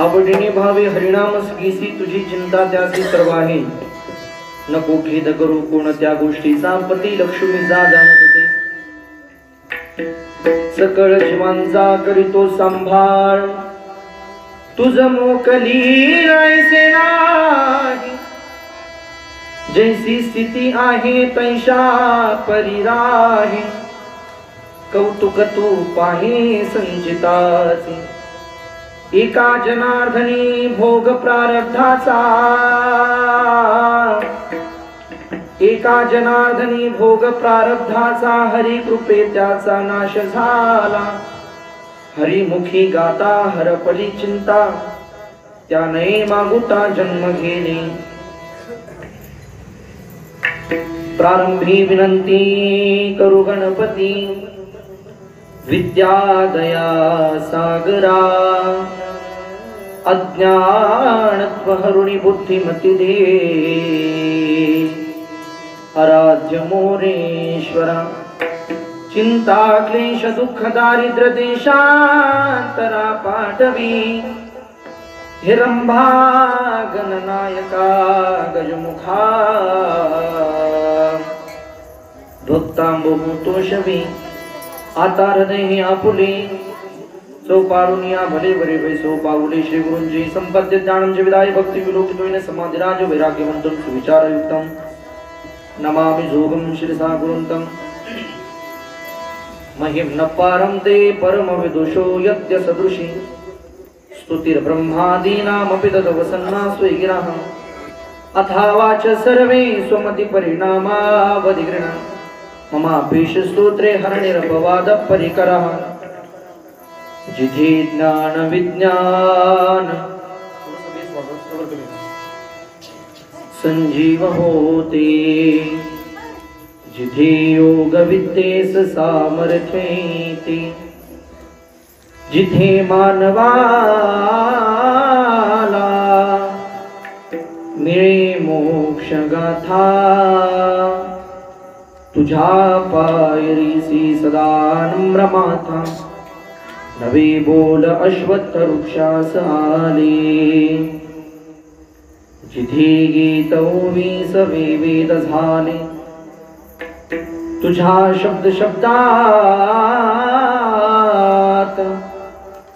आवडीने भावे हरिनाम घेसी तुझी चिंता त्याची सर्व आहे. नको खेद करू कोणत्या गोष्टीचा पती लक्ष्मीचा जाणत होते. सकळ जीवांचा करीतो सांभाळ तुझ मोकली ऐसे नाही. जैसी स्थिती आहे तैशा परिराही. कौतुक तू पाहे संचिताचे एका जनार्दनी भोग प्रारब्धाचा. एका जनार्दनी भोग प्रारब्धाचा हरी कृपे त्याचा नाश झाला. हरिमुखी गाता हरपली चिंता त्याने मागुता जन्म घेणे. प्रारंभी विनंती करू गणपती विद्या दया सागरा. अज्ञानत्व हरुणी बुद्धिमती दे आराध्य मोरेश्वरा. चिंता क्लेश दुःख दारिद्र्य देशांतरा पाठवी. हिरंभा गणनायका गजमुखा भक्तांबुतोषवी. आता हृदय आपुले चौपारुनिया भले बरे वैसो पाऊले. श्री गुरुंजी संपद्य ज्ञानंच विदाय भक्ती विलोकितोइन समाधिराज वैराग्यवंतं सुविचारयुक्तं नमामि जोगं शिरसा गुरुंतं. महिम्न पारं ते परम विदुषो यद्य सदृशी. स्तुतिर्ब्रह्मादीनामपि तद्वसन्ना स्वेगिरः. अथावाच सर्वे स्वमति परिणामावधिगृह्ण. ममापेश स्तोत्रे हरणिरपवाद परिकरः. जिथे ज्ञान विज्ञान संजीव होते. जिथे योग विद्येस सामर्थ्येते. जिथे मानवाला मिळे मोक्ष गाथा. तुझ्या पायरीसी सदा नम्र माथा. नवे बोल अश्वत्थ वृक्षास आले. जिथे गीत वीस वेद झाले. तुझ्या शब्द शब्दात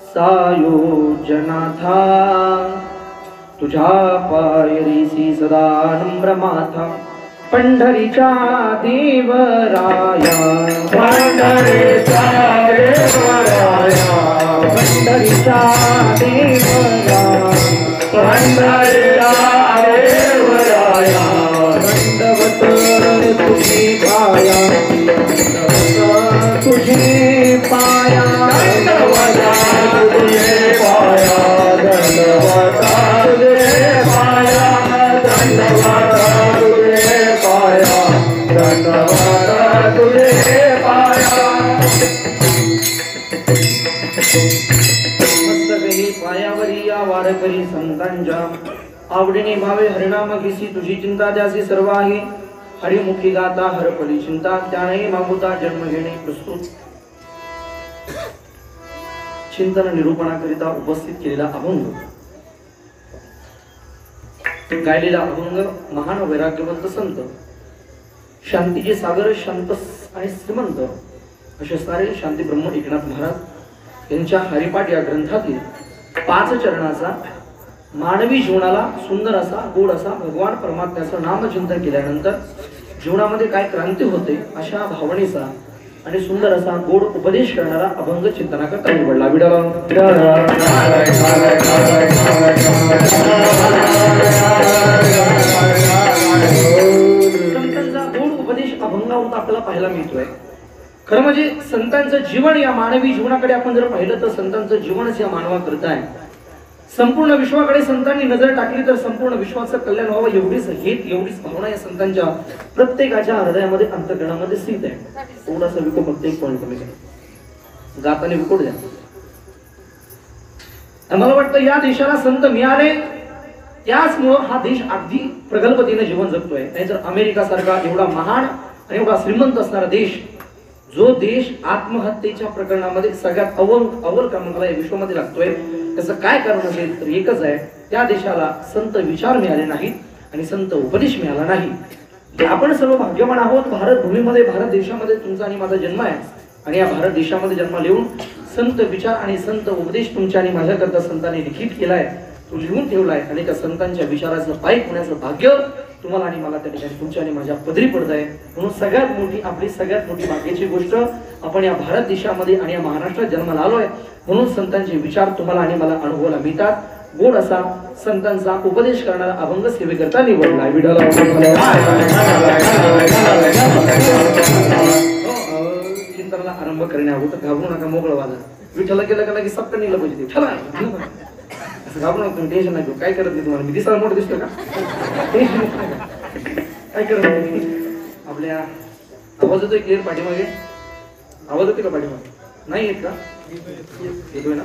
सायोजनाथा. तुझ्या पायरीसी सदा नम्र माथा. पंढरीच्या देवराया. पंढरीच्या देवराया. पंढरीच्या देवराया. पंढरीच्या देवराया. दंडवत तुझी पाया. दंडवत तुझे पाया. दंडवत तुझे पाया. दंडवत तुझे पाया. दंडवत दंडवत तुझे पाया. मस्तकही पायावरी या वारकरी संतांच्या. आवडीने भावे हरिनाम घेसी तुझी चिंता त्याची सर्व आहे. हरिमुखी गाता हरपली चिंता त्याने मागुता जन्म घेणे. प्रस्तुत चिंतन निरूपणाकरिता उपस्थित केलेला अभंग. गायलेला अभंग महान वैराग्यवंत संत शांतीचे सागर शांत आणि श्रीमंत असे सारे शांती ब्रह्म एकनाथ महाराज यांच्या हरिपाठ या ग्रंथातील 5 चरणाचा मानवी जीवनाला सुंदर असा गोड असा भगवान परमात्म्याचं नामचिंतन केल्यानंतर जीवनामध्ये काय क्रांती होते अशा भावनेचा आणि सुंदर असा गोड उपदेश करणारा अभंग चिंतनाकरता निवडला. संतांचा गोड उपदेश अभंगावरून आपल्याला पाहायला मिळतोय. खरं म्हणजे संतांचं जीवन या मानवी जीवनाकडे आपण जर पाहिलं तर संतांचं जीवनच या मानवाकरता आहे. संपूर्ण विश्वाकडे संतांनी नजर टाकली तर संपूर्ण विश्वाचं कल्याण व्हावं एवढीच हेत एवढीच भावना या संतांच्या प्रत्येकाच्या हृदयामध्ये अंतःकरणामध्ये स्थित आहे. थोडासा विको प्रत्येक पॉईंट कमी करा. गाताने विकोड द्या. मला वाटतं या देशाला संत मिळाले त्याचमुळं हा देश अगदी प्रगल्भतेने जीवन जगतोय. नाहीतर अमेरिका सारखा एवढा महान आणि एवढा श्रीमंत असणारा देश, जो देश आत्महत्येच्या प्रकरणामध्ये सगळ्यात अव्वल क्रमांकाला या विश्वामध्ये लागतोय, त्याचं काय कारण असेल तर एकच आहे, त्या देशाला संत विचार मिळाले नाहीत आणि संत उपदेश मिळाला नाही। आपण सर्व भाग्यवान आहोत। भारत भूमीमध्ये, भारत देशामध्ये तुमचा आणि माझा जन्म आहे आणि या भारत देशामध्ये जन्म लिहून संत विचार आणि संत उपदेश तुमच्या आणि माझ्याकरता संतांनी लिखित केलाय, तो लिहून ठेवलाय आणि त्या संतांच्या विचाराचं पायक होण्याचं भाग्य तुम्हाला आणि मला त्या ठिकाणी तुमच्या आणि माझ्या पदरी पडत आहे। म्हणून सगळ्यात मोठी, आपली सगळ्यात मोठी भाग्याची गोष्ट, आपण या भारत देशामध्ये आणि या महाराष्ट्रात जन्माला आलोय, म्हणून संतांचे विचार तुम्हाला आणि मला अनुभवाला मिळतात। गोड असा संतांचा उपदेश करणारा अभंग सेवेकरता निवडला। विठ्ठला चिंतनाला आरंभ करण्याअगोदर घाबरू नका, मोकळं वाजा। विठ्ठला केलं का की सप्त निघलं पाहिजे, चला असं घाबरू नका, तुम्ही टेन्शन नाही घेऊ। काय करत नाही तुम्हाला, मी दिसायला मोठं दिसतोय का? काय करत नाही आपल्या आवाज येतोय क्लिअर पाठीमागे? आवाज येतोय का पाठीमागे? नाही येत का? येतोय ना?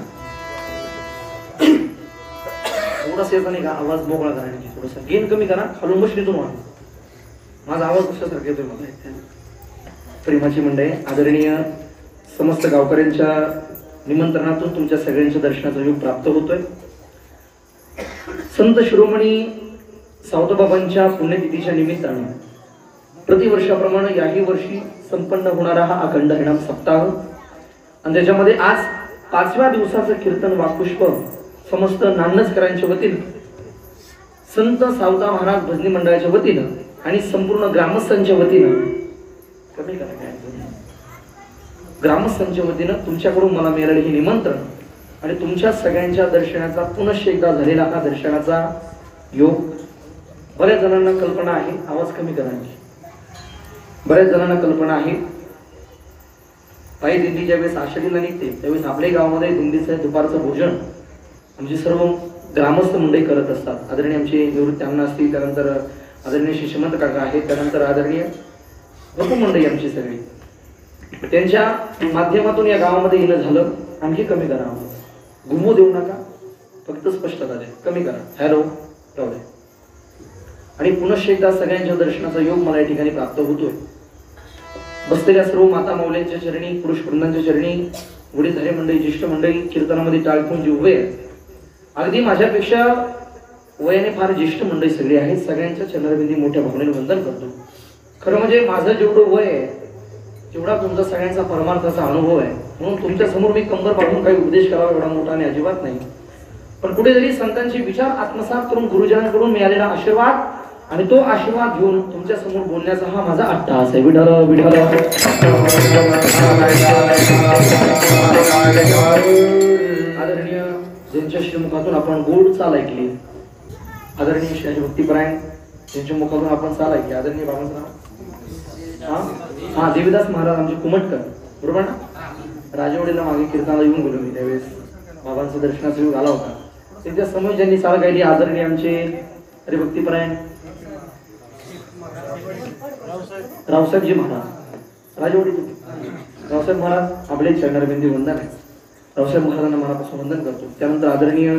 थोडासा येतो नाही का आवाज मोकळा करायची, थोडासा गेन कमी करा, खालून बसलीतून वाढ। माझा आवाज कशासारखा येतोय मला? प्रेमाची मंडळी, आदरणीय समस्त गावकऱ्यांच्या निमंत्रणातून तुमच्या सगळ्यांच्या दर्शनाचा योग प्राप्त होतोय। संत शिरोमणी सावतबाबांच्या पुण्यतिथीच्या निमित्ताने प्रतिवर्षाप्रमाणे याही वर्षी संपन्न होणारा हा अखंड हरिनाम सप्ताह आणि त्याच्यामध्ये आज 5व्या दिवसाचं कीर्तन वाक्पुष्प समस्त नान्नजकरांच्या वतीनं, संत सावता महाराज भजनी मंडळाच्या वतीनं आणि संपूर्ण ग्रामस्थांच्या वतीनं, कमी करा काय, ग्रामस्थांच्या वतीनं तुमच्याकडून मला मिळालेले हे निमंत्रण आणि तुमच्या सगळ्यांच्या दर्शनाचा पुनश्च एकदा झालेला हा दर्शनाचा योग। बऱ्याच जणांना कल्पना आहे, आवाज कमी करायची, बऱ्याच जणांना कल्पना आहे पायी दिंडी ज्यावेळेस आषाढीला निघते त्यावेळेस आपल्या गावामध्ये दिंडीचं दुपारचं भोजन आमची सर्व ग्रामस्थ मंडळी करत असतात। आदरणीय आमचे निवृत्ती अण्णा असतील, त्यानंतर आदरणीय श्री श्रीमंत काका आहेत, त्यानंतर आदरणीय भरपूर मंडळी आमची सगळी, त्यांच्या माध्यमातून या गावामध्ये येणं झालं। आणखी कमी करा आवाज, घुमू देऊ नका, फक्त स्पष्टता द्या, कमी करा, हॅलो तेवढे। आणि पुनश्च एकदा सगळ्यांच्या दर्शनाचा योग मला या ठिकाणी प्राप्त होतोय। बसलेल्या सर्व माता माऊल्यांच्या चरणी, पुरुष वृंदांच्या चरणी, वडीलधारे मंडळी, ज्येष्ठ मंडळी, कीर्तनामध्ये टाळकून जे उभे आहेत, अगदी माझ्यापेक्षा वयाने फार ज्येष्ठ मंडळी सगळी आहेत, सगळ्यांच्या चंद्रबिंदी मोठ्या भावनेने वंदन करतो। खरं म्हणजे माझं जेवढं वय आहे तेवढा तुमचा सगळ्यांचा परमार्थाचा अनुभव आहे, म्हणून तुमच्या समोर मी कंबर बांधून काही उपदेश करावा एवढा मोठा आणि अजिबात नाही, पण कुठेतरी संतांचे विचार आत्मसात करून गुरुजनांकडून मिळालेला आशीर्वाद आणि तो आशीर्वाद घेऊन तुमच्या समोर बोलण्याचा हा माझा अट्टहास आहे। विठ्ठल विठ्ठल आदरणीय ज्यांच्या श्रीमुखातून आपण गोड चाल ऐकली, आदरणीय श्री भक्तीपरायण त्यांच्या मुखातून आपण चाल ऐकली, आदरणीय बाबांचं नाव देवीदास महाराज आमचे कुमटकर, बरोबर ना? राजवाडीला मागे कीर्तनाला येऊन गेलो मी, त्यावेळेस बाबांचा दर्शनाचा योग आला होता। त्यांच्या समोर ज्यांनी चाल गायली आदरणीय आमचे हरिभक्तीपरायण रावसाहेबजी महाराज, राजवाडी रावसाहेब महाराज आपले चरणारबिंदी वंदन आहे। रावसाहेब महाराजांना मनापासून वंदन करतो। त्यानंतर आदरणीय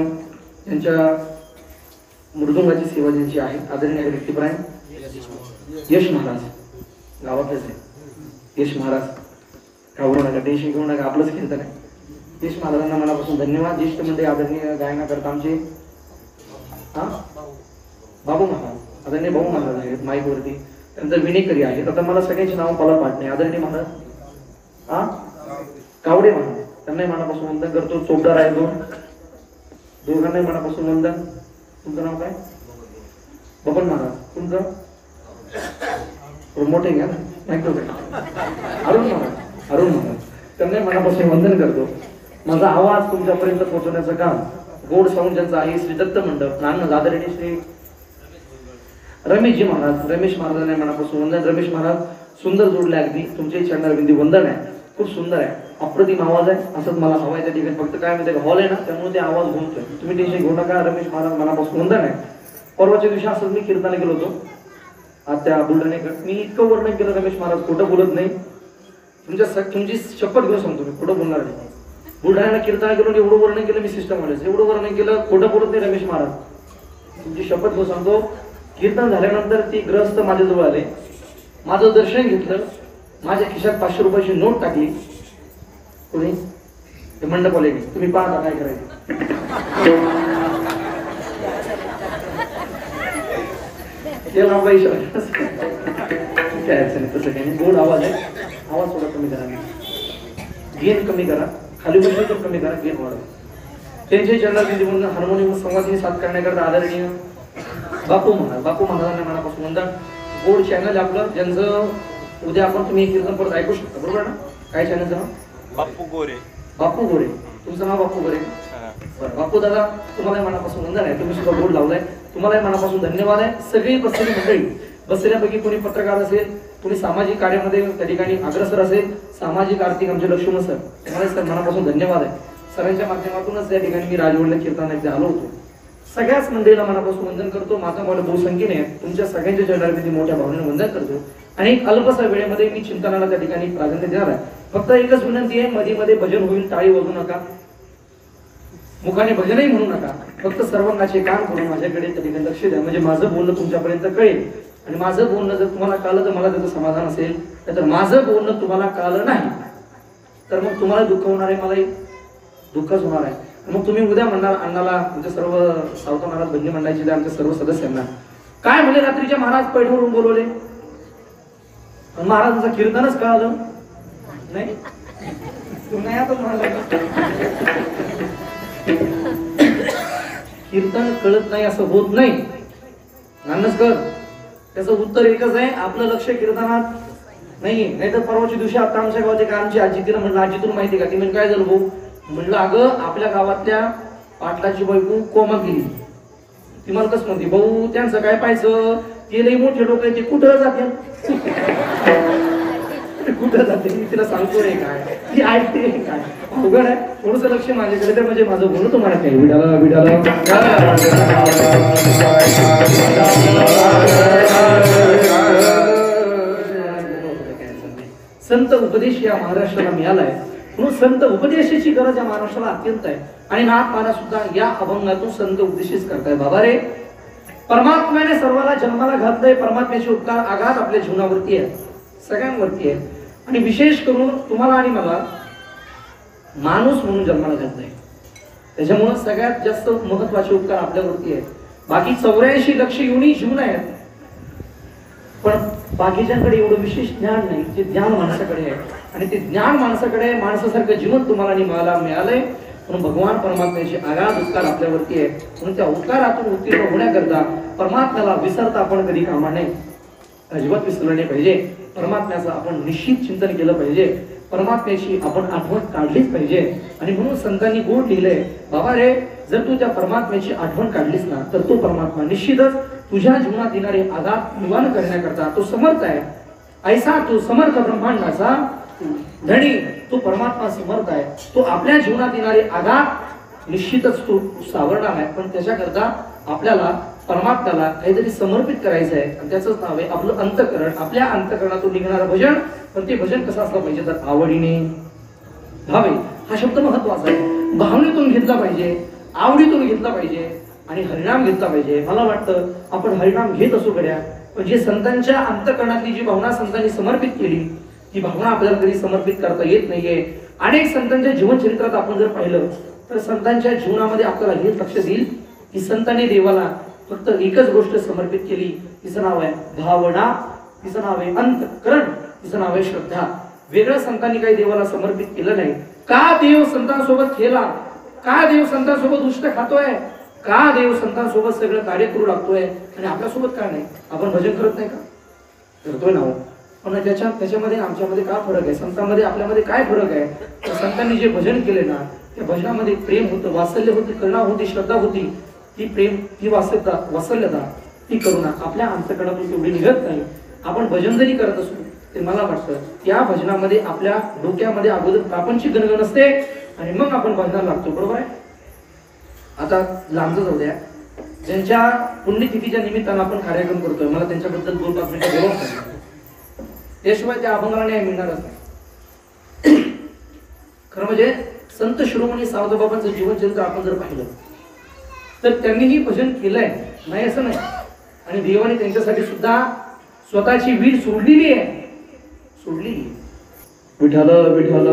त्यांच्या मृदुंगाची सेवा ज्यांची आहे आदरणीय हरिभक्तीपरायण यश महाराज, गावातलेच आहे यश महाराज, घाबरू नका, टेन्शन घेऊ नका, आपलंच कीर्तन आहे। यश महाराजांना मनापासून धन्यवाद। ज्येष्ठ मंडळी आदरणीय गायना करता आमचे बाबू महाराज, आदरणीय भाऊ महाराज आहेत माईक वरती, त्यानंतर विनेकरी आहेत। आता मला सगळ्यांची नाव मला पाठ नाही, आदरणीय महाराज कावडे महाराज, त्यांनाही मनापासून वंदन करतो। चोपदार आहे दोघांनाही मनापासून वंदन। तुमचं नाव काय? बबन महाराज, तुमचं मोठे घ्या नाही, अरुण महाराज, अरुण महाराज, त्यांनाही मनापासून वंदन करतो। माझा आवाज तुमच्यापर्यंत पोहोचवण्याचं काम गोड साऊंड ज्यांचं आहे श्री दत्त मंडप नान, आदरणीय श्री रमेशजी महाराज, रमेश महाराजांना मनापासून वंदन। रमेश महाराज सुंदर जोडले, अगदी तुमचे चरणारबिंदी वंदन आहे, खूप सुंदर आहे, अप्रतिम आवाज आहे, असंच मला हवा आहे त्या ठिकाणी। फक्त काय माहिती हॉल आहे ना, त्यामुळे ते आवाज घुमतोय, तुम्ही टेन्शन घेऊ नका। रमेश महाराज मनापासून वंदन आहे। परवाच्या दिवशी असंच मी कीर्तनाला गेलो होतो त्या बुलढाण्याकडे, मी इतकं वर्णन केलं रमेश महाराज, खोटं बोलत नाही, तुमची शपथ घेऊन सांगतो मी, खोटं बोलणार नाही। बुलढाण्याला कीर्तनाला गेलो, एवढं वर्णन केलं मी सिस्टम वाल्याचं, एवढं वर्णन केलं, खोटं बोलत नाही रमेश महाराज, तुमची शपथ घेऊन सांगतो। कीर्तन झाल्यानंतर ती ग्रस्त माझ्याजवळ आले, माझं दर्शन घेतलं, माझ्या खिशात 500 रुपयाची नोट टाकली, कोणी ते मंडप आले तुम्ही पाहता काय करायचं. त्याला बाई काय अडचण तसं काही नाही. गोड आवाज आहे, आवाज थोडा कमी करा, गेन कमी करा, खाली बसले कमी करा, गेन वाढवा. त्यांचे चरणाविंदी म्हणून हार्मोनियम संवाद साथ करण्याकरता आदरणीय बापू महाराजांना मनापासून म्हणतात. गोड चॅनल आपलं, ज्यांचं उद्या आपण तुम्ही कीर्तन परत ऐकू शकता, बरोबर ना. काय चॅनलचं नाव? बापू गोरे. तुमचं नाव बापू गोरे. बरं बापू दादा, तुम्हाला मनापासून वंदन आहे. तुम्ही सुद्धा गोड लावलाय, तुम्हाला मनापासून धन्यवाद आहे. सगळी बसलेली मंडळी, बसलेल्यापैकी कोणी पत्रकार असेल, कोणी सामाजिक कार्यामध्ये त्या ठिकाणी अग्रसर असेल, सामाजिक आर्थिक आमचे लक्ष्मण सर, तुम्हाला मनापासून धन्यवाद आहे. सरांच्या माध्यमातूनच या ठिकाणी मी राजवडला कीर्तनामध्ये आलो होतो. सगळ्याच मंडळीला मनापासून वंदन करतो. माझा मला बहुसंख्येने तुमच्या सगळ्यांच्या चरणावरती मोठ्या भावनेने वंदन करतो. आणि अल्पसा वेळेमध्ये मी चिंतनाला त्या ठिकाणी प्राधान्य देणार आहे. फक्त एकच विनंती आहे, मध्ये मध्ये भजन होईल, टाळी वाजवू नका, मुखाने भजनही म्हणू नका. फक्त सर्वांगाचे कान करून माझ्याकडे त्या ठिकाणी लक्ष द्या, म्हणजे माझं बोलणं तुमच्यापर्यंत कळेल. आणि माझं बोलणं जर तुम्हाला कळलं तर मला त्याचं समाधान असेल, तर माझं बोलणं तुम्हाला कळलं नाही तर मग तुम्हाला दुःख होणार आहे, मलाही दुःखच होणार आहे. मग तुम्ही उद्या म्हणणार अण्णाला, आमच्या सर्व सावता महाराज बंदी मंडळाचे आमच्या सर्व सदस्यांना काय म्हणजे रात्रीच्या महाराज पैठवरून बोलवले, महाराजांचं कीर्तनच कळालं नाही. तुम्ही आता कीर्तन कळत नाही असं होत नाही. नानसकर त्याचं उत्तर एकच आहे, आपलं लक्ष कीर्तनात नाही. नाहीतर परवाच्या दिवशी आता आमच्या गावात एक आमची आजी, तिला म्हणलं आजी तुला माहिती का, ती म्हणजे काय झालं भाऊ, म्हणलं अगं आपल्या गावातल्या पाटलाची बायको कोमा गेली. ती मला कसं म्हणते, भाऊ त्यांचं काय पाहायचं, ते लई मोठे लोक आहे, ते कुठं जाते कुठं जाते, तिला सांगतो रे काय, ती ऐकते काय, अवघड आहे. थोडस लक्ष माझ्याकडे तर म्हणजे माझं बोलणं तुम्हाला काही विडाला संत उपदेश या महाराष्ट्राला मिळालाय, म्हणून संत उपदेशाची गरज या महाराष्ट्राला अत्यंत आहे. आणि नाथपारा सुद्धा या अभंगातून संत उपदेशच करताय. बाबा रे, परमात्म्याने सर्वाला जन्माला घातलंय, परमात्म्याचे उपकार आघात आपल्या जीवनावरती आहे, सगळ्यांवरती आहे. आणि विशेष करून तुम्हाला आणि मला माणूस म्हणून जन्माला घातलंय, त्याच्यामुळे सगळ्यात जास्त महत्वाचे उपकार आपल्यावरती आहेत. बाकी 84 लक्ष योनी जीवन आहेत, पण बाकीच्यांकडे एवढं विशेष ज्ञान नाही, जे ज्ञान माणसाकडे आहे. आणि ते ज्ञान माणसाकडे, माणसासारखं जीवन तुम्हाला आणि मला मिळालंय. म्हणून भगवान परमात्म्याचे आगाध उपकार आपल्यावरती आहे. म्हणून त्या उपकारातून उत्तीर्ण होण्याकरता परमात्म्याला विसरता आपण कधी कामा नाही, अजिबात विसरलं नाही पाहिजे. परमात्म्याचं आपण निश्चित चिंतन केलं पाहिजे, परमात्म्याची आपण आठवण काढलीच पाहिजे. आणि म्हणून संतांनी गोड लिहिलंय, बाबा रे जर तू त्या परमात्म्याची आठवण काढलीस ना, तर तो परमात्मा निश्चितच तुझ्या जीवनात येणारे आघात निवारण करण्याकरता तो समर्थ आहे. ऐसा तो समर्थ ब्रह्मांडाचा धणी, तो परमात्मा समर्थ आहे. तो आपल्या जीवनात येणारे आघात निश्चितच तो सावरणार आहे. पण त्याच्याकरता आपल्याला परमात्म्याला काहीतरी समर्पित करायचं आहे, आणि त्याचंच नाव आहे आपलं अंतःकरण. आपल्या अंतःकरणातून निघणारं भजन, पण ते भजन कसं असलं पाहिजे, तर आवडीने भावे, हा शब्द महत्वाचा आहे. भावनेतून घेतला पाहिजे, आवडीतून घेतला पाहिजे, आणि हरिनाम घेतला पाहिजे. मला वाटतं आपण हरिनाम घेत असू गड्या, पण जे संतांच्या अंतःकरणातली जी भावना संतांनी समर्पित केली, ती भावना आपल्याला कधी समर्पित करता येत नाहीये. अनेक संतांच्या जीवनचरित्रात आपण जर पाहिलं तर संतांच्या जीवनामध्ये आपल्याला हे लक्ष देईल की संतांनी देवाला फक्त एकच गोष्ट समर्पित केली, तिचं नाव आहे भावना, तिचं नाव आहे अंतःकरण, तिचं नाव आहे श्रद्धा. वेगळं संतांनी काही देवाला समर्पित केलं नाही. का देव संतांसोबत खेळला, का देव संतांसोबत उष्ट खातोय, का देव संतांसोबत सगळं कार्य करू लागतोय, आणि आपल्यासोबत का नाही, आपण भजन करत नाही का, करतोय ना. पण त्याच्यामध्ये आमच्यामध्ये काय फरक आहे, संतांमध्ये आपल्यामध्ये काय फरक आहे. तर संतांनी जे भजन केले ना, त्या भजनामध्ये प्रेम होतं, वात्सल्य होती, करुणा होती, श्रद्धा होती. ती प्रेम, ती वात्सल्यता, ती करुणा आपल्या अंतःकरणातून तेवढी निघत नाही. आपण भजन जरी करत असू, ते मला वाटतं त्या भजनामध्ये आपल्या डोक्यामध्ये अगोदर प्रापंचिक गणगण असते, आणि मग आपण भजनाला लागतो, बरोबर आहे. आता लांबच जाऊ द्या, ज्यांच्या पुण्यतिथीच्या निमित्तानं आपण कार्यक्रम करतोय, मला त्यांच्याबद्दल 2-5 मिनिटं बोलावं लागेल. त्याशिवाय त्या अभंगाला न्याय मिळणारच नाही. खरं म्हणजे संत शिरोमणी सावधबाबांचं जीवनचरित्र आपण जर पाहिलं तर त्यांनीही भजन केलंय, नाही असं नाही. आणि देवाने त्यांच्यासाठी सुद्धा स्वतःची वीर सोडलेली आहे, सोडलेली. विठाला विठाला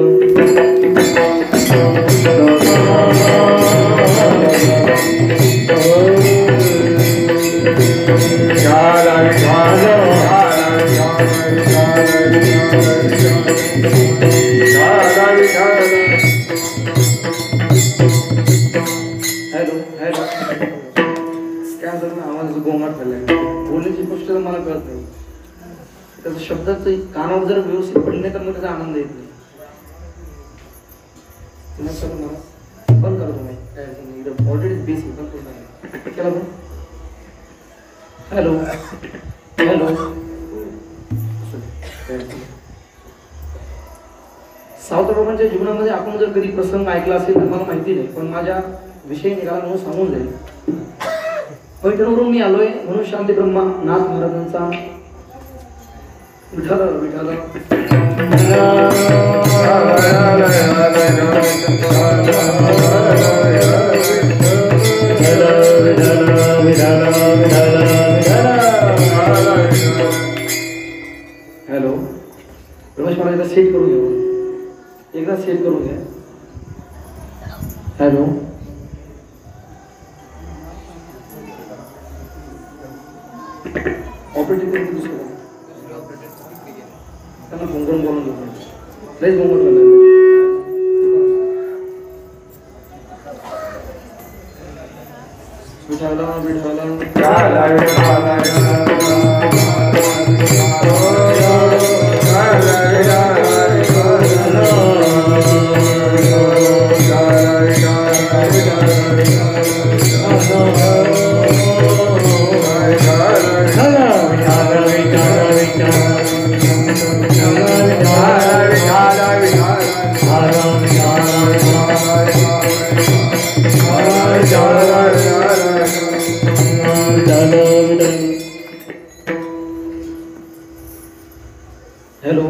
शब्दाचं कानावर जर व्यवस्थित पडले नाही तर मग त्याचा आनंद येत नाही. बंद करा तुम्ही काय ऑलरेडी बेस केला पण. Hello hello. सावत्रबाबांच्या जीवनामध्ये आपण जर कधी प्रसंग ऐकला असेल तर मला माहिती नाही, पण माझ्या विषय निघाला म्हणून सांगून जाईल. पैठणवरून मी आलोय म्हणून शांती ब्रह्मा नाथ महाराजांचा विठाला विठाला हॅलो रमेश मला एकदा सेट करून घेऊ, एकदा सेट करून घ्या. हॅलो ऑपरेटिंग दुसरं त्यांना फोन करून बोलून घेऊ. लईच बोंबट झालं. विठाला हॅलो.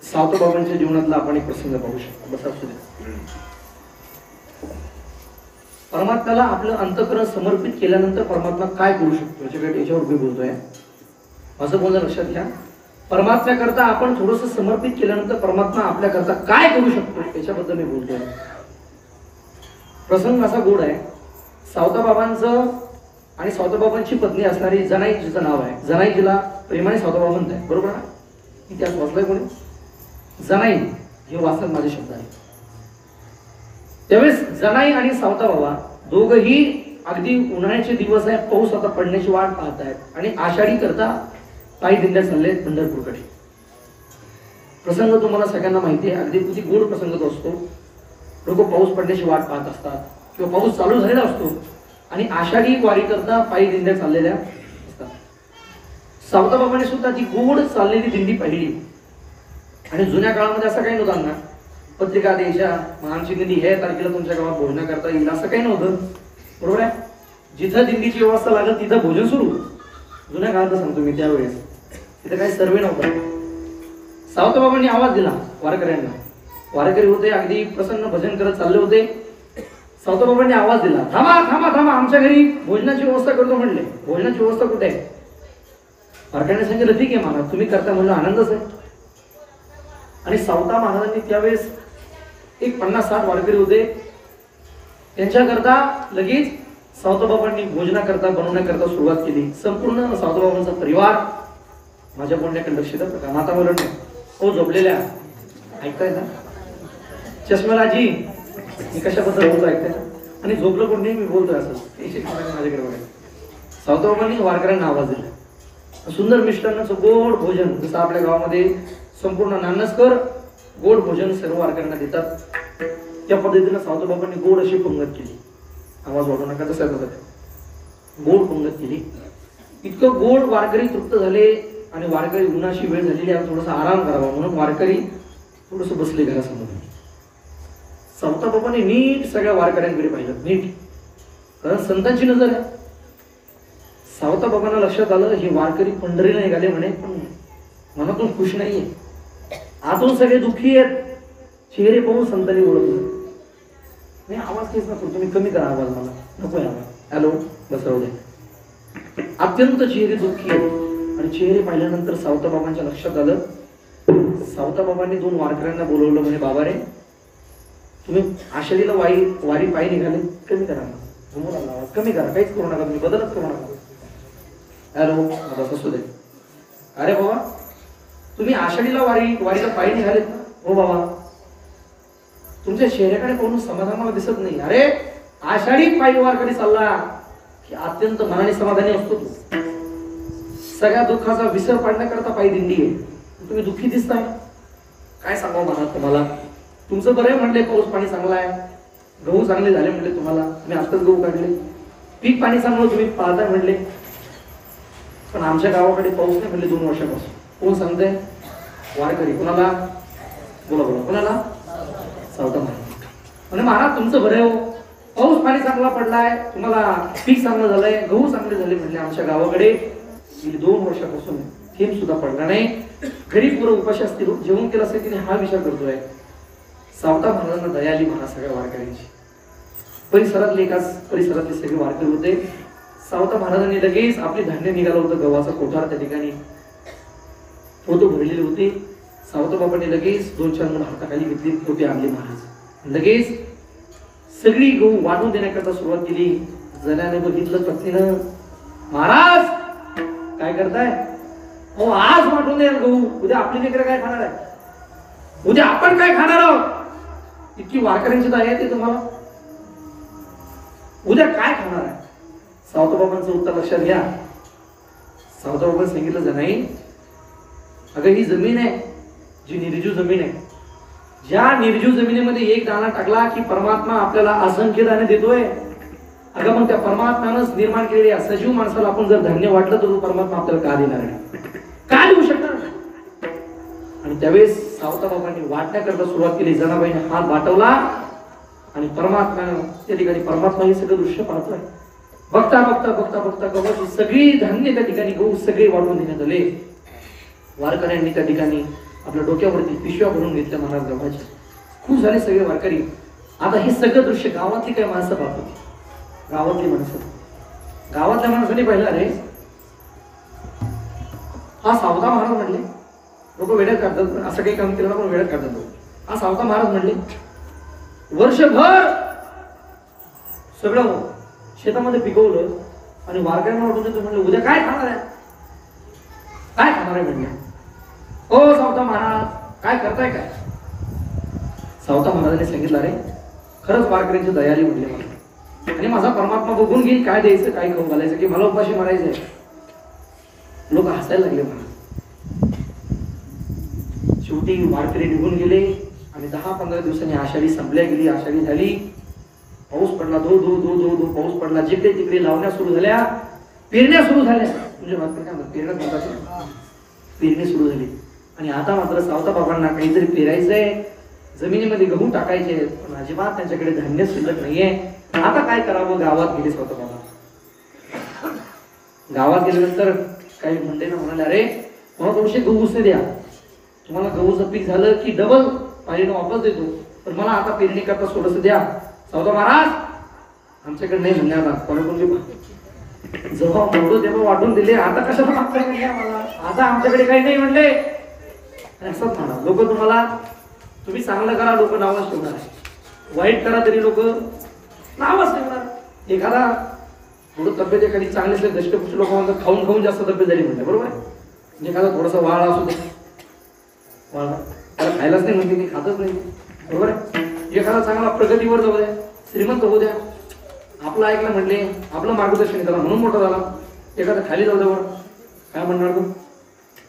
सावत्रबाबांच्या जीवनातला आपण एक प्रसंग पाहू शकतो. बस असू दे. परमात्म्याला आपलं अंतःकरण समर्पित केल्यानंतर परमात्मा काय करू शकतो याच्यावर मी बोलतोय. असं बोलणं लक्षात घ्या. परमात्म्याकरता आपण थोडंसं समर्पित केल्यानंतर परमात्मा आपल्याकरता काय करू शकतो याच्याबद्दल मी बोलतोय. प्रसंग असा गोड आहे. सावत्रबाबांचं आणि सावत्रबाबांची पत्नी असणारी जनाई, जिचं नाव आहे जनाई, जिला प्रेमाने सावत्रबाबा म्हणताय, बरोबर ना? इतिहास वाचलाय कोणी? जनाई हे वाचत माझे शब्द आहे. त्यावेळेस जनाई आणि सावत्रबाबा दोघही अगदी उन्हाळ्याचे दिवस आहे, पाऊस आता पडण्याची वाट पाहत आहेत आणि आषाढी करता पायी दिंड्या चालले पंढरपूरकडे. प्रसंग तुम्हाला सगळ्यांना माहिती आहे. अगदी किती गोड प्रसंग तो असतो. लोक पाऊस पडण्याची वाट पाहत असतात किंवा पाऊस चालू झालेला असतो आणि आषाढी वारी करता पायी दिंड्या चाललेल्या असतात. सावत्रबाबांनी सुद्धा ती गोड चाललेली दिंडी पाहिली. आणि जुन्या काळामध्ये असं काही नव्हतं ना, पत्रिका द्यायच्या आमची दिंडी हे तारखेला तुमच्या गावात भोजन करता येईल असं काही नव्हतं, बरोबर आहे? जिथं दिंडीची व्यवस्था लागत तिथं भोजन सुरू. जुन्या काळात सांगतो मी, त्यावेळेस तिथं काही सर्वे नव्हता. सावत्रबाबांनी आवाज दिला वारकऱ्यांना. वारकरी होते, अगदी प्रसन्न भजन करत चालले होते. सावत्रबाबांनी आवाज दिला, थांबा थांबा थांबा, आमच्या घरी भोजनाची व्यवस्था करतो म्हणले. भोजनाची व्यवस्था कुठे आहे? वारकऱ्यांनी सांगितलं ठीक आहे महाराज, तुम्ही करता म्हणलं आनंदच आहे. आणि सावता महाराजांनी त्यावेळेस एक 50-60 वारकरी होते. त्यांच्याकरता लगेच सावत्रबाबांनी भोजनाकरता बनवण्याकरता सुरुवात केली. संपूर्ण सावत्रबाबांचा परिवार माझ्या बोलण्याकडे लक्ष द्या. माता बोलत नाही हो, झोपलेल्या ऐकताय ना? चष्मेलाजी मी कशाबद्दल बोलतो ऐकताय ना? आणि झोपलं कोण नाही, मी बोलतोय असं माझ्याकडे बघायला. सावत्रबाबांनी वारकऱ्यांना आवाज दिला. सुंदर मिष्टान्नाचं गोड भोजन, जसं आपल्या गावामध्ये संपूर्ण नानसकर गोड भोजन सर्व वारकऱ्यांना देतात, त्या पद्धतीनं सावत्रबाबांनी गोड अशी पंगत केली. आवाज वाढू नका, तसं गोड पंगत केली. इतकं गोड वारकरी तृप्त झाले आणि वारकरी उन्हाची वेळ झालेली आहे, थोडासा आराम करावा म्हणून वारकरी थोडस बसले घरासमोर. सावत्रबाबांनी नीट सगळ्या वारकऱ्यांकडे पाहिलं, नीट, कारण संतांची नजर आहे. सावत्रबाबांना लक्षात आलं हे वारकरी पंढरीला निघाले म्हणे, पण मनातून खुश नाहीये, आतून सगळे दुःखी आहेत. चेहरे पाहून संतांनी ओळखलं. नाही आवाज केस नको, तुम्ही कमी करा आवाज, मला नको आवाज. हॅलो, बसराव दे. अत्यंत चेहरे दुःखी आहेत. आणि चेहरे पाहिल्यानंतर सावत्रबाबांच्या लक्षात आलं. सावत्रबाबांनी 2 वारकऱ्यांना बोलवलं म्हणे, बाबा रे तुम्ही आषाढीला वारी पायी निघाले, कमी करा ना. समोर आला आवाज, कमी करा, काहीच करू नका, तुम्ही बदलच करू नका. हॅलो, आता असू दे. अरे बाबा, तुम्ही आषाढीला वारीला पायी निघालेत ना? हो बाबा. तुमच्या चेहऱ्याकडे कोण समाधान मला दिसत नाही. अरे आषाढी पायी वारकरी चालला की अत्यंत मनाने समाधानी असतो तू. सगळ्या दुःखाचा विसर पाडण्याकरता पायी दिंडी आहे. तुम्ही दुःखी दिसताय. काय सांगावं मला तुम्हाला. तुमचं बरं आहे म्हणले, पाऊस पाणी चांगला आहे, गहू चांगले झाले म्हणले तुम्हाला, तुम्ही आत्ताच गहू काढले, पीक पाणी चांगलं तुम्ही पाळताय म्हणले. पण आमच्या गावाकडे पाऊस नाही म्हणले 2 वर्षापासून. कोण सांगतंय? वारकरी. कोणाला? बोला बोला, कोणाला? सावता महाराज. म्हणजे महाराज तुमचं बरं आहे हो, पाऊस पाणी चांगला पडलाय, तुम्हाला पीक चांगलं झालंय, गहू चांगले झाले म्हणले. आमच्या गावाकडे 2 वर्षापासून थेंब सुद्धा पडला नाही. घरी पुरं उपाशी असतील, जेवण केलं असेल की हा विचार करतोय. सावता महाराजांना दया आली महाराज सगळ्या वारकऱ्यांची. एकाच परिसरातले सगळे वारकरी होते. सावता महाराजांनी लगेच आपली धान्य निघालं होतं, गव्हाचा कोठार त्या ठिकाणी पोतं भरलेले होते. सावता बाबांनी लगेच 2-4 मुलं हाताखाली घेतली, पोते आणले महाराज. लगेच सगळी गहू वाटून देण्याकरता सुरुवात केली. जणाने बघितलं पत्नीनं, महाराज काय करताय? हो आज वाटून द्याल गहू, उद्या आपली लेकरं काय खाणार आहे, उद्या आपण काय खाणार आहोत. इतकी वारकऱ्यांची दया येते तुम्हाला. उद्या काय खाणार आहे? सावताबाबांचं उत्तर लक्षात घ्या. सावताबाबांनी सांगितलं, नाही अगं ही जमीन आहे जी निर्जीव जमीन आहे, ज्या निर्जीव जमिनीमध्ये एक दाणा टाकला की परमात्मा आपल्याला असंख्य दाणे देतोय. अगं मग त्या परमात्म्यानंच निर्माण केलेल्या सजीव माणसाला आपण जर धान्य वाटलं तर तो परमात्मा आपल्याला का देणार नाही, का देऊ शकणार. आणि त्यावेळेस सावताबाबांनी वाटण्याकरता सुरुवात केली. जनाबाईने हात वाटवला आणि परमात्म्यानं त्या ठिकाणी, परमात्मा हे सगळं दृश्य पाहतोय. बघता बघता बघता बघता गव्हाची सगळी धान्य त्या ठिकाणी गहू सगळे वाटून देण्यात आले. वारकऱ्यांनी त्या ठिकाणी आपल्या डोक्यावरती पिशव्या भरून घेतल्या महाराज गव्हाची. खूप झाले सगळे वारकरी. आता हे सगळं दृश्य गावातली काय माणसं पाहत होती. गावातली माणसं, गावातल्या माणसाने पाहिलं, अरे हा सावता महाराज म्हणले. लोक वेड्यात काढतात, असं काही काम केलं ना पण वेड्यात काढतात लोक. हा सावता महाराज म्हणले वर्षभर सगळं शेतामध्ये पिकवलं आणि वारकऱ्यांना वाटून म्हणले उद्या काय खाणार आहे, काय खाणार आहे म्हणले. ओ सावता महाराज काय करताय काय? सावता महाराजांनी सांगितलं, अरे खरंच वारकऱ्यांची दया आली म्हणले मला, आणि माझा परमात्मा बघून घेईल काय द्यायचं काय खाऊ घालायचं की मला उपाशी मारायचंय. लोक हसायला लागले मला. शेवटी वारकरी निघून गेले आणि 10-15 दिवसांनी आषाढी संपल्या गेली. आषाढी झाली, पाऊस पडला, धो धो धो धो धो पाऊस पडला. जिकडे तिकडे लावण्या सुरू झाल्या, पेरण्या सुरू झाल्या. म्हणजे काय म्हणतात, पेरण्या म्हणतात, पेरणी सुरू झाली. आणि आता मात्र सावता बाबांना काहीतरी पेरायचंय, जमिनीमध्ये गहू टाकायचे, पण अजिबात त्यांच्याकडे धान्य शिल्लक नाहीये. आता काय करावं? गावात गेले सावता बाबा. गावात गेल्यानंतर काही म्हणले ना, म्हणाले, अरे मला थोडेसे गहू उसने द्या, तुम्हाला गहूचं पीक झालं की डबल पाहिजे वापस देतो, पण मला आता पेरणी करता थोडस द्या. सावता महाराज आमच्याकडे नाही म्हणले, आता कोणाकडून जेव्हा मोडू तेव्हा वाटून दिले, आता कशाला मागताय म्हणले मला, आता आमच्याकडे काही नाही म्हणले. असंच म्हणा लोक, तुम्ही चांगलं करा लोक नावच ठेवणार, वाईट करा तरी लोक नावच ठेवणार. एखादा थोडं तब्येत एखादी चांगली असेल, दष्टपुष्ट लोक म्हणतात खाऊन खाऊन जास्त तब्येत झाली म्हणते, बरोबर आहे. एखादा थोडासा वाळा असू दे, वाळा त्याला खायलाच नाही म्हणते, ती खातच नाही, बरोबर आहे. एखादा चांगला प्रगतीवर जाऊ द्या, श्रीमंत होऊ द्या, आपलं ऐकलं म्हणले, आपलं मार्गदर्शन करा म्हणून मोठा झाला. एखादा खाली जाऊ द्यावर काय म्हणणार तू,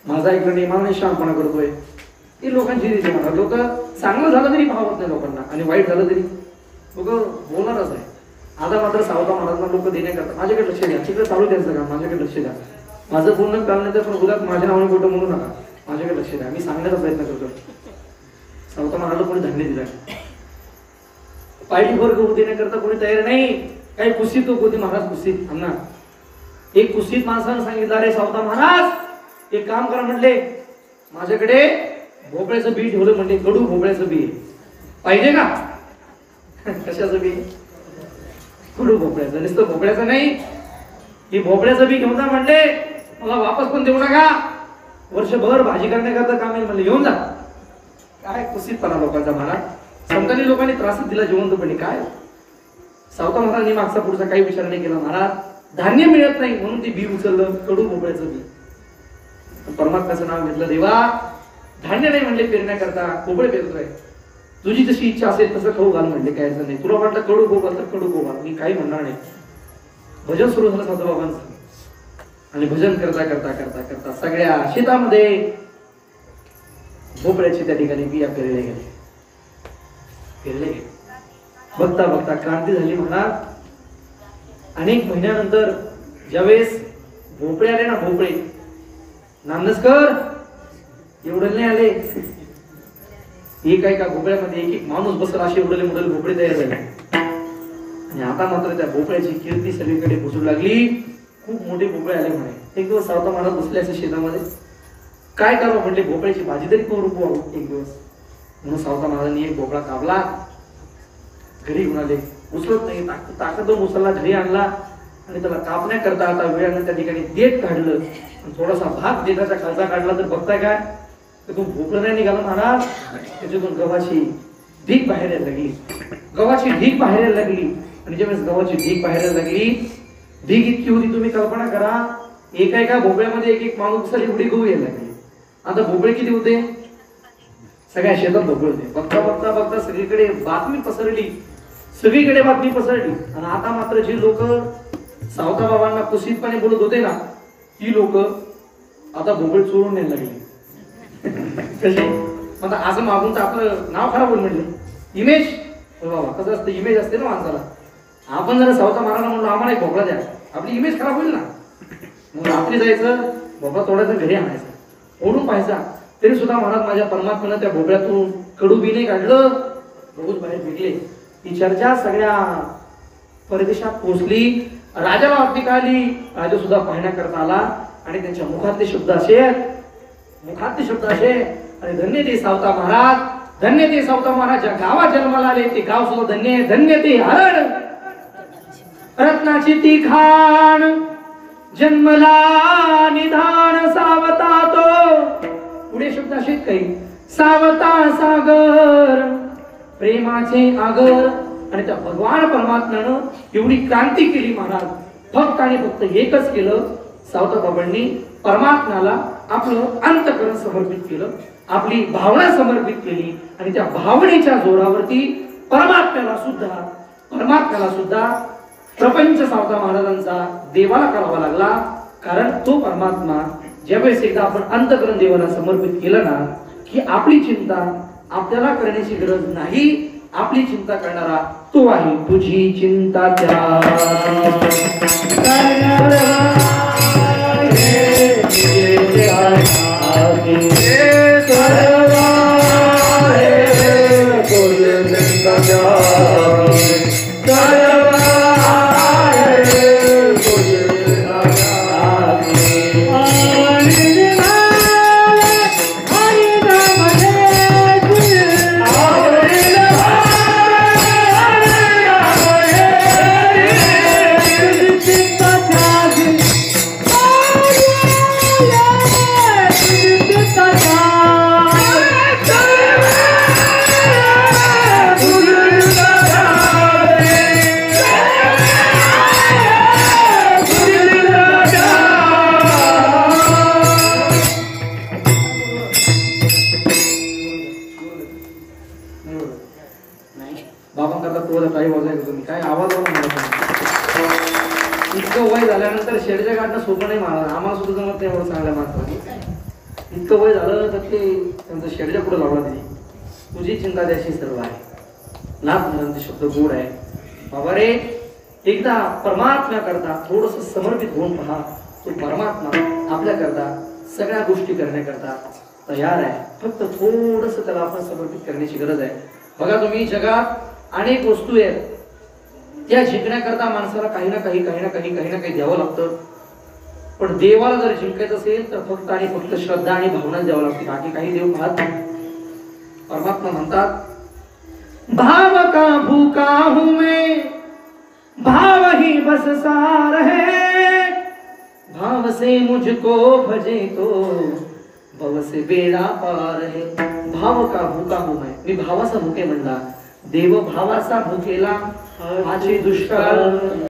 माझा ऐकलं नाही, मला नाही शहाणपणा करतोय. ही लोकांची रीती म्हणा. लोक चांगलं झालं तरी भावत नाही लोकांना, आणि वाईट झालं तरी लोक बोलणारच आहे. आता मात्र सावता महाराजांना लोक देणे करतात, माझ्याकडे लक्ष द्या, तिकडे चालू द्यायचं का, माझ्याकडे लक्ष द्या, माझं पूर्ण काम तर पण उद्या माझ्या नावाने कुठं म्हणू नका, माझ्याकडे लक्ष द्या, मी सांगण्याचा प्रयत्न करतो. सावता महाराजांना कोणी धान्य दिलं, पायटीभर गहू देण्याकरता कोणी तयार नाही. काही कुशीत लोक होते महाराज, कुशीत अण्णा. एक कुशीत माणसानं सांगितलं, अरे सावता महाराज एक काम करा म्हणले, माझ्याकडे भोपळ्याचं बी ठेवलं म्हणले, कडू भोपळ्याचं बी पाहिजे का? कशाचं बी? कडू भोपळ्याचं. नुसतं भोपळ्याचं नाही, ही भोपळ्याचं बी घेऊन जा म्हणले, मला वापस पण देऊ नका, वर्षभर भाजी करण्याकरता काम येईल म्हणले, घेऊन जा. काय कुशीतपणा लोकांचा महाराज. संतांनी लोकांनी त्रासच दिला जिवंतपणे. काय सावता महाराजांनी मागचा पुढचा काही विचार नाही केला. महाराज धान्य मिळत नाही म्हणून ते बी उचललं, कडू भोपळ्याचं बी. परमात्म्याचं नाव घेतलं. देवा धान्य नाही म्हणले पेरण्याकरता, भोपळे पेरतोय, तुझी जशी इच्छा असेल तसं खाऊ घाल म्हणले. काय नाही, तुला वाटलं कडू खाऊ घाल तर कडू खाऊ घाल, मी काही म्हणणार नाही. भजन सुरू झालं साधूबाबांचं. आणि भजन करता करता करता करता सगळ्या शेतामध्ये भोपळ्याचे त्या ठिकाणी बिया पेरले गेले. बघता बघता क्रांती झाली महाराज. अनेक महिन्यानंतर ज्यावेळेस भोपळे आले ना, भोपळे नामनस्कर एवढे नाही आले, एक एका भोपळ्यामध्ये एक एक माणूस बसला, असे उडले मुडले भोपळे तयार झाले. आणि आता मात्र त्या भोपळ्याची कीर्ती सगळीकडे पोचू लागली. खूप मोठे भोपळे आले म्हणे. एक दिवस सावता महाराज बसले असे शेतामध्ये, काय करावं म्हणले, भोपळ्याची भाजी तरी करू एक दिवस. म्हणून सावता महाराजांनी एक भोपळा कापला, घरी घेऊन आले. उचलत नाही, ताकदून उचलला, घरी आणला आणि त्याला कापण्याकरता आता वेळानं त्या ठिकाणी देठ काढलं. थोडासा भाग देठाच्या खालचा काढला तर बघताय काय, त्यातून भोपळं नाही निघालं महाराज, त्याच्यातून गव्हाची ढीक बाहेर यायला लागली. गव्हाची ढीक बाहेर यायला लागली. आणि ज्यावेळेस गव्हाची ढीक बाहेर यायला लागली, ढीक इतकी होती तुम्ही कल्पना करा, एका एका भोपळ्यामध्ये एक एक माणूस एवढी गहू यायला लागली. आता भोपळे किती होते, सगळ्या शेतात भोपळे होते. बघता बघता बघता सगळीकडे बातमी पसरली, सगळीकडे बातमी पसरली. आणि आता मात्र जी लोक सावता बाबांना कुशीतपणे बोलत होते ना, ती लोक आता भोपळे चोरून न्यायला लागली. कसे आता असं मागून तर आपलं नाव खराब होईल म्हणले, इमेज बाबा कसं असतं, इमेज असते ना माणसाला. आपण जरा सावता महाराज म्हणलो आम्हाला एक भोपळा द्या, आपली इमेज खराब होईल ना. मग रात्री जायचं, भोपळा तोडायचा, घरी आणायचा, ओढून पाहायचा. तरी सुद्धा महाराज माझ्या परमात्म्यानं त्या भोपळ्यातून कडू बी नाही काढलं, रोज बाहेर फेकले. ही चर्चा सगळ्या परदेशात पोहोचली. राजाला बातमी कळाली, राजा सुद्धा पाहण्याकरता आला. आणि त्यांच्या मुखातले शब्द असे, अरे धन्य ते सावता महाराज, धन्य ते सावता महाराज, ज्या गावात जन्माला आले ते गाव सुद्धा धन्य, धन्य ते हरण रत्नाची ती खाण, जन्मला निधान सावता तो. पुढे शब्द असे काही, सावता सागर प्रेमाचे आगर. आणि त्या भगवान परमात्म्यानं एवढी क्रांती केली महाराज. फक्त आणि फक्त एकच केलं, सावता बाबांनी परमात्म्याला आपलं अंतःकरण समर्पित केलं, आपली भावना समर्पित केली. आणि त्या भावनेच्या जोरावरती परमात्म्याला सुद्धा प्रपंच सावता महाराजांचा देवाला करावा लागला. कारण तो परमात्मा ज्यावेळेस एकदा आपण अंतःकरण देवाला समर्पित केलं ना, की आपली चिंता आपल्याला करण्याची गरज नाही, आपली चिंता करणारा तो आहे. तुझी चिंता त्या इतकं वय झाल्यानंतर शेडच्या काढणं सोपं नाही महाराज. आम्हाला सुद्धा जमत नाही एवढं चांगल्या माणसाला. इतकं वय झालं तर ते त्यांचं शेडच्या पुढे लावला त्यांनी, तुझी चिंता त्याची सर्व आहे. नाथ महाराजांचे शब्द गोड आहे. बाबा रे, एकदा परमात्म्या करता थोडस समर्पित होऊन पहा. तो परमात्मा आपल्या करता सगळ्या गोष्टी करण्याकरता तयार आहे. फक्त थोडस त्याला आपण समर्पित करण्याची गरज आहे. बघा तुम्ही, जगात अनेक वस्तू आहेत, त्या जिंकण्याकरता माणसाला काही ना काही द्यावं लागतं. पण देवाला जर जिंकायचं असेल तर फक्त आणि फक्त श्रद्धा आणि भावना द्यावं लागते, बाकी काही देव पाहत नाही. परमात्मा म्हणतात, भाव का भूका हूं मैं, भाव ही बस सार है, भाव से मुझको भजे तो भव से बेड़ा पार है. भाव का भूका हो मैं, मी भावाचा भूके म्हणला, देव भावाचा भूकेला आचे दुष्काळ